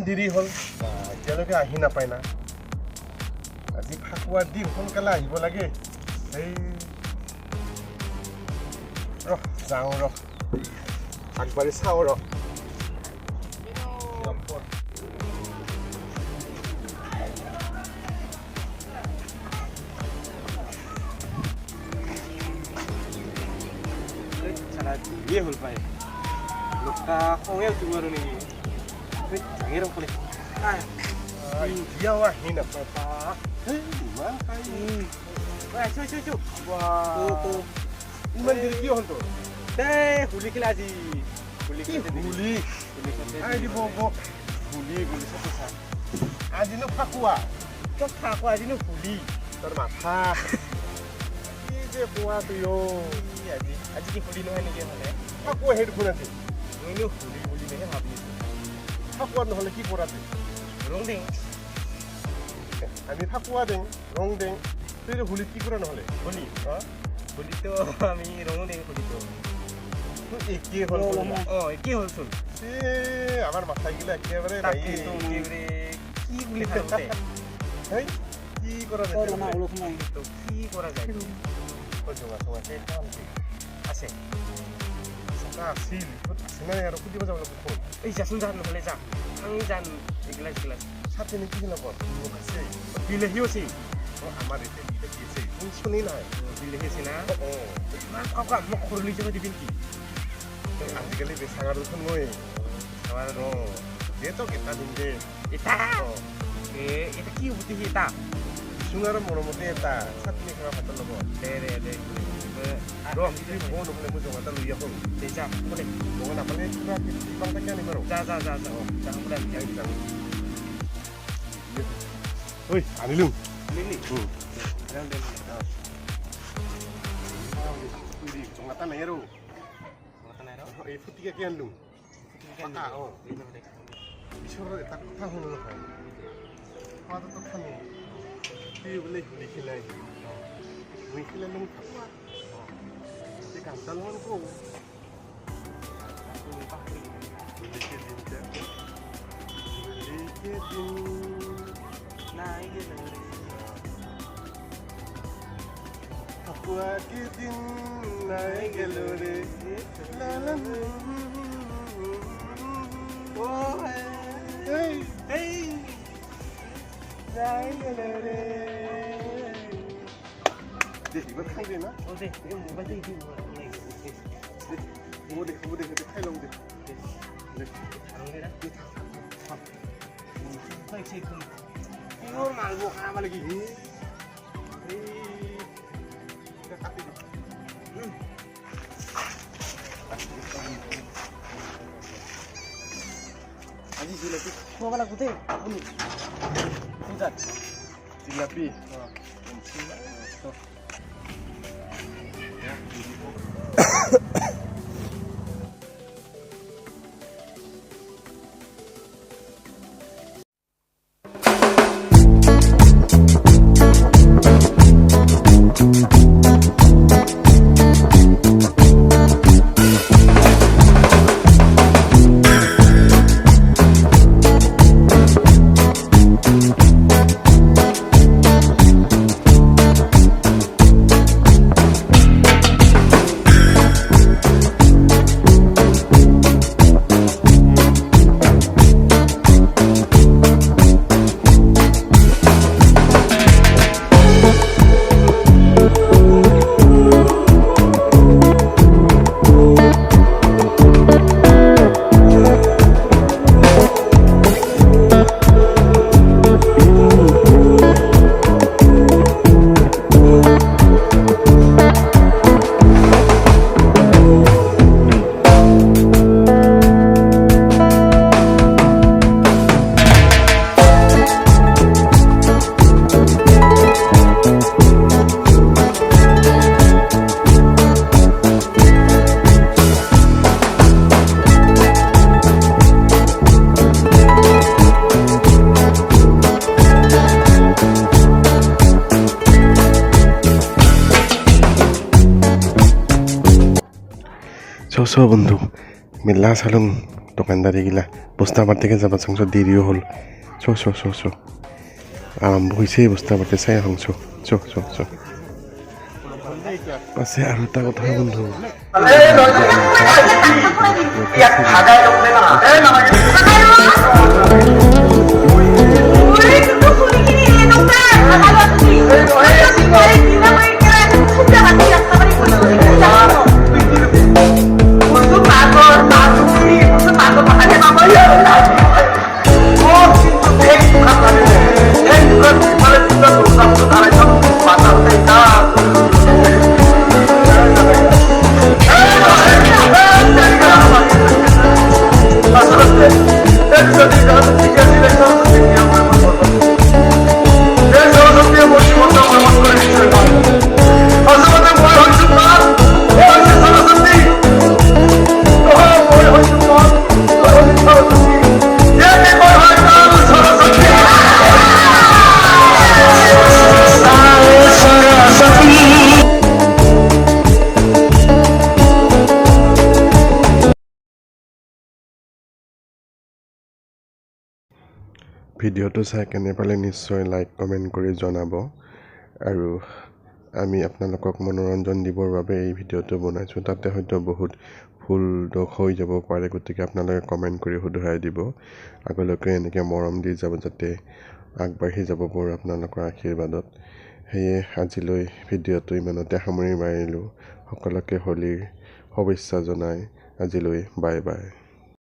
দেৰি হ'ল এতিয়ালৈকে আহি নাপায় না আজি ফাকুৱাৰ দিন সোনকালে আহিব লাগে এই যাওঁ আগবাঢ়ি চাওঁ দিয়ে হ'ল পায় লোকা খঙে উঠিব আৰু নেকি জাঙে ৰখলে এতিয়াও আহি নাপায় ইমান ইমান দেৰি কি হ'ল তোৰ হোলী খেলা আজি হোলী আজিনো ফাকুৱা তই ফাকুৱা আজিনো হোলী তোৰ মাথা কি যে পোৱা তুই আজি কি হোলী নহয় নেকি হ'লে ফাকুৱা সেই দেখোন আজি মইনো হোলী বুলিহে ভাবি আছোঁ ফাকুৱা নহ'লে কি কৰা তুই ৰং দিং আমি ফাকুৱা দিং ৰং দিং তুই হোলীত কি কৰা নহ'লে হোলী হোলীতো আমি ৰঙো দিং হোলীতো একেই হ'ল একেই হ'লচোন আমাৰ মাথাগিলা একেবাৰে কি বুলি ভাবোতে কি কৰা কি কৰা যায় আছে আছিল নাই আৰু সুধিব যাব লাগিব ফোন এই যাচোন যা নহ'লে যা আমি যাম এগিলাচ ছাতি নেকি লগত মোক আছে বিলাহীও আছে আমাৰ এতিয়া বিলাহী আছে শুনি নাই বিলাহী আছে না ইমান কাকা মোক সৰুলি যাব দিবি নেকি আজিকালি বেচাগাৰ দেখোন মই দেতো কেইটা দিম দে এটা এটা কি বুদ্ধি এটা চুঙাৰ মৰমতে এটা চাটনি খাবা ভাতৰ লগত দে নহ'লে মই জঙা এটা লৈ আহোঁ যা বোলে জঙা নাপালে কিবা কিবা এটা আনিম আৰু যা ঐ আনিলোঁ জঙা এটা নাই আৰু এই ফুটিকাকে আনিলোঁ ঈশ্বৰৰ এটা কথা শুনো নহয় খোৱাটোতো খানো তুই বোলে হোলী খেলাই হোলী খেলালে মোক ফাকুৱা এই গানডাল মান কওঁ ফাকুৱা কেইদিন নাই গেল ৰে দেখিব খাই দে না খাই লওঁ দে মালব খাব লাগি কাটি দি আজি জিলাপি খোৱাব লাগিব দেই আপুনি পূজাত জিলাপি চ বন্ধু মেলা চালোঁ দোকানদাৰি গিলা বস্তা পাতিকে যাব চাংছ দেৰিও হ'ল চ আৰম্ভ হৈছেই বস্তা পাতি চাই আহোঁ চ পাছে আৰু এটা কথা বন্ধু ভিডিঅ'টো চাই কেনে পালে নিশ্চয় লাইক কমেণ্ট কৰি জনাব আৰু আমি আপোনালোকক মনোৰঞ্জন দিবৰ বাবে এই ভিডিঅ'টো বনাইছোঁ তাতে হয়তো বহুত ভুল দোষ হৈ যাব পাৰে গতিকে আপোনালোকে কমেণ্ট কৰি শুধৰাই দিব আগলৈকে এনেকৈ মৰম দি যাব যাতে আগবাঢ়ি যাব পাৰোঁ আপোনালোকৰ আশীৰ্বাদত সেয়ে আজিলৈ ভিডিঅ'টো ইমানতে সামৰি মাৰিলোঁ সকলোকে হোলীৰ শুভেচ্ছা জনাই আজিলৈ বাই